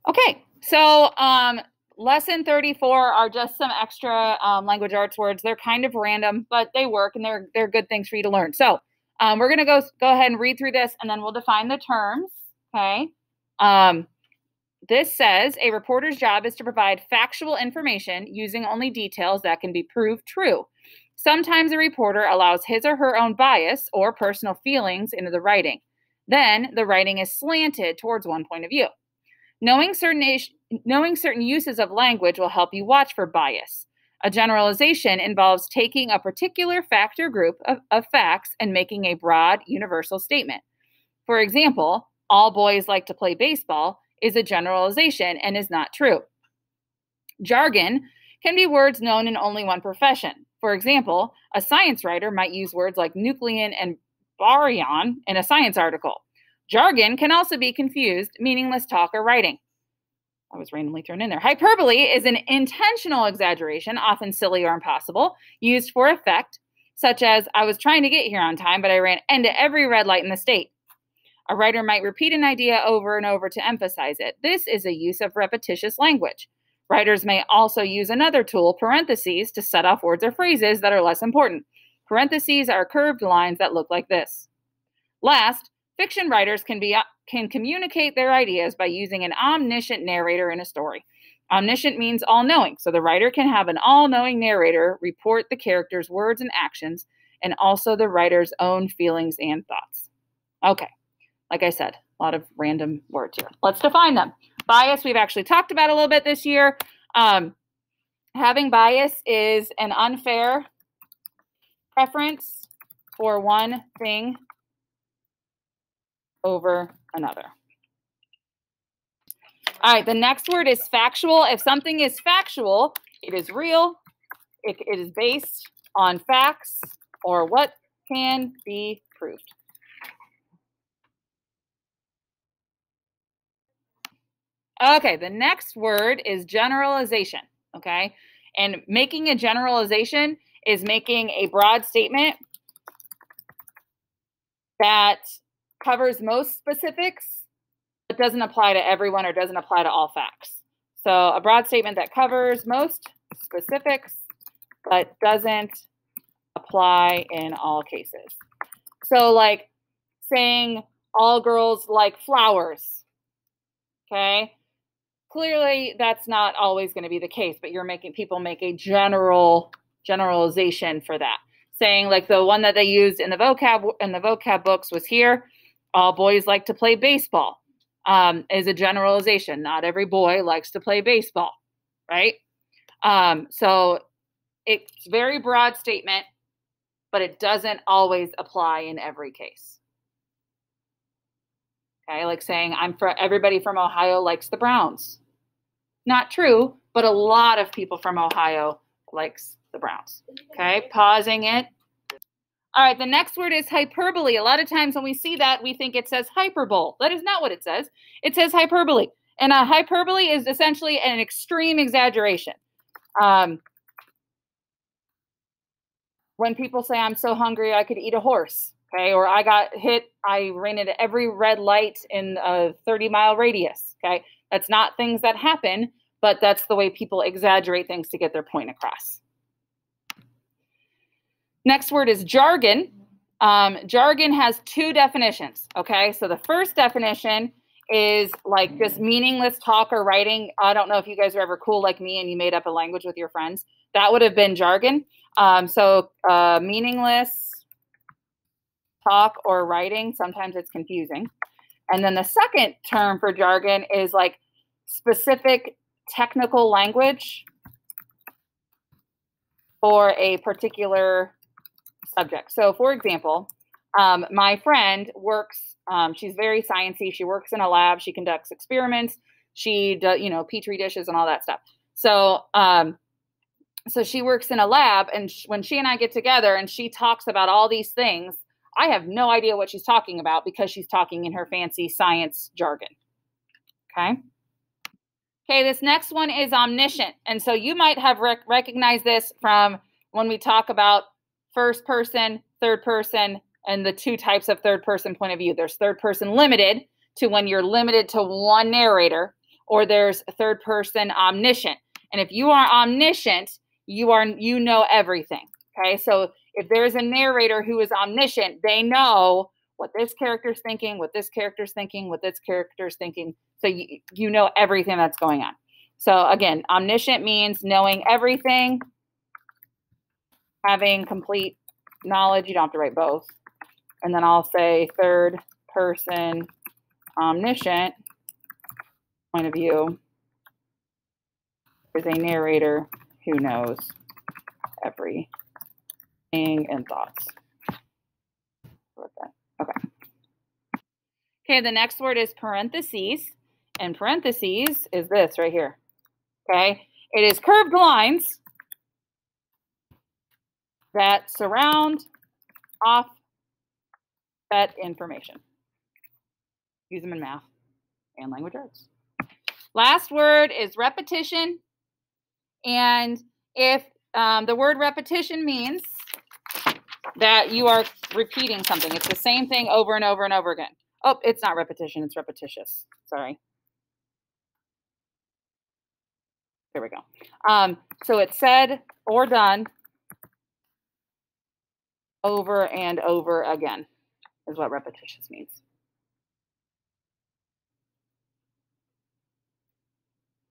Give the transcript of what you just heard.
Okay, so lesson 34 are just some extra language arts words. They're kind of random, but they work and they're good things for you to learn. So we're going to go ahead and read through this, and then we'll define the terms. Okay. This says a reporter's job is to provide factual information using only details that can be proved true. Sometimes a reporter allows his or her own bias or personal feelings into the writing. Then the writing is slanted towards one point of view. Knowing certain uses of language will help you watch for bias. A generalization involves taking a particular fact or group of facts and making a broad, universal statement. For example, all boys like to play baseball is a generalization and is not true. Jargon can be words known in only one profession. For example, a science writer might use words like nucleon and baryon in a science article. Jargon can also be confused, meaningless talk or writing. I was randomly thrown in there. Hyperbole is an intentional exaggeration, often silly or impossible, used for effect, such as, I was trying to get here on time, but I ran into every red light in the state. A writer might repeat an idea over and over to emphasize it. This is a use of repetitious language. Writers may also use another tool, parentheses, to set off words or phrases that are less important. Parentheses are curved lines that look like this. Last, fiction writers can communicate their ideas by using an omniscient narrator in a story. Omniscient means all-knowing, so the writer can have an all-knowing narrator report the character's words and actions, and also the writer's own feelings and thoughts. Okay, like I said, a lot of random words here. Let's define them. Bias, we've actually talked about a little bit this year. Having bias is an unfair preference for one thing over another. All right, the next word is factual. If something is factual, it is real. It is based on facts or what can be proved. Okay, the next word is generalization, okay? And making a generalization is making a broad statement that covers most specifics, but doesn't apply to everyone or doesn't apply to all facts. So a broad statement that covers most specifics, but doesn't apply in all cases. So like saying all girls like flowers, okay? Clearly, that's not always going to be the case, but you're making people make a generalization for that. Saying like the one that they used in the vocab books was here, all boys like to play baseball, is a generalization. Not every boy likes to play baseball, right? So it's a very broad statement, but it doesn't always apply in every case. Okay, like saying everybody from Ohio likes the Browns. Not true, but a lot of people from Ohio likes the Browns. Okay, pausing it. All right, the next word is hyperbole. A lot of times when we see that, we think it says hyperbole. That is not what it says. It says hyperbole. And a hyperbole is essentially an extreme exaggeration. When people say, I'm so hungry, I could eat a horse. Okay, or I got hit, I ran into every red light in a 30-mile radius. Okay, that's not things that happen, but that's the way people exaggerate things to get their point across. Next word is jargon. Jargon has two definitions. Okay, so the first definition is like just meaningless talk or writing. I don't know if you guys are ever cool like me and you made up a language with your friends. That would have been jargon. Meaningless talk or writing, sometimes it's confusing. And then the second term for jargon is like specific technical language for a particular subject. So for example, my friend works, she's very sciencey. She works in a lab. She conducts experiments. She does, Petri dishes and all that stuff. So, so she works in a lab, and when she and I get together and she talks about all these things, I have no idea what she's talking about because she's talking in her fancy science jargon. Okay. Okay, this next one is omniscient. And so you might have recognized this from when we talk about first person, third person, and the two types of third person point of view. There's third person limited to when you're limited to one narrator, or there's a third person omniscient. And if you are omniscient, you know everything. Okay, so if there's a narrator who is omniscient, they know what this character's thinking, what this character's thinking, what this character's thinking. So you know everything that's going on. So again, omniscient means knowing everything, having complete knowledge. You don't have to write both. And then I'll say third person omniscient point of view is a narrator who knows everything and thoughts. Okay. Okay, the next word is parentheses. And parentheses is this right here. Okay, it is curved lines that surround offset information. Use them in math and language arts. Last word is repetition. And if the word repetition means that you are repeating something, it's the same thing over and over and over again. Oh, it's not repetition, it's repetitious. Sorry. There we go. So it's said or done over and over again is what repetitious means.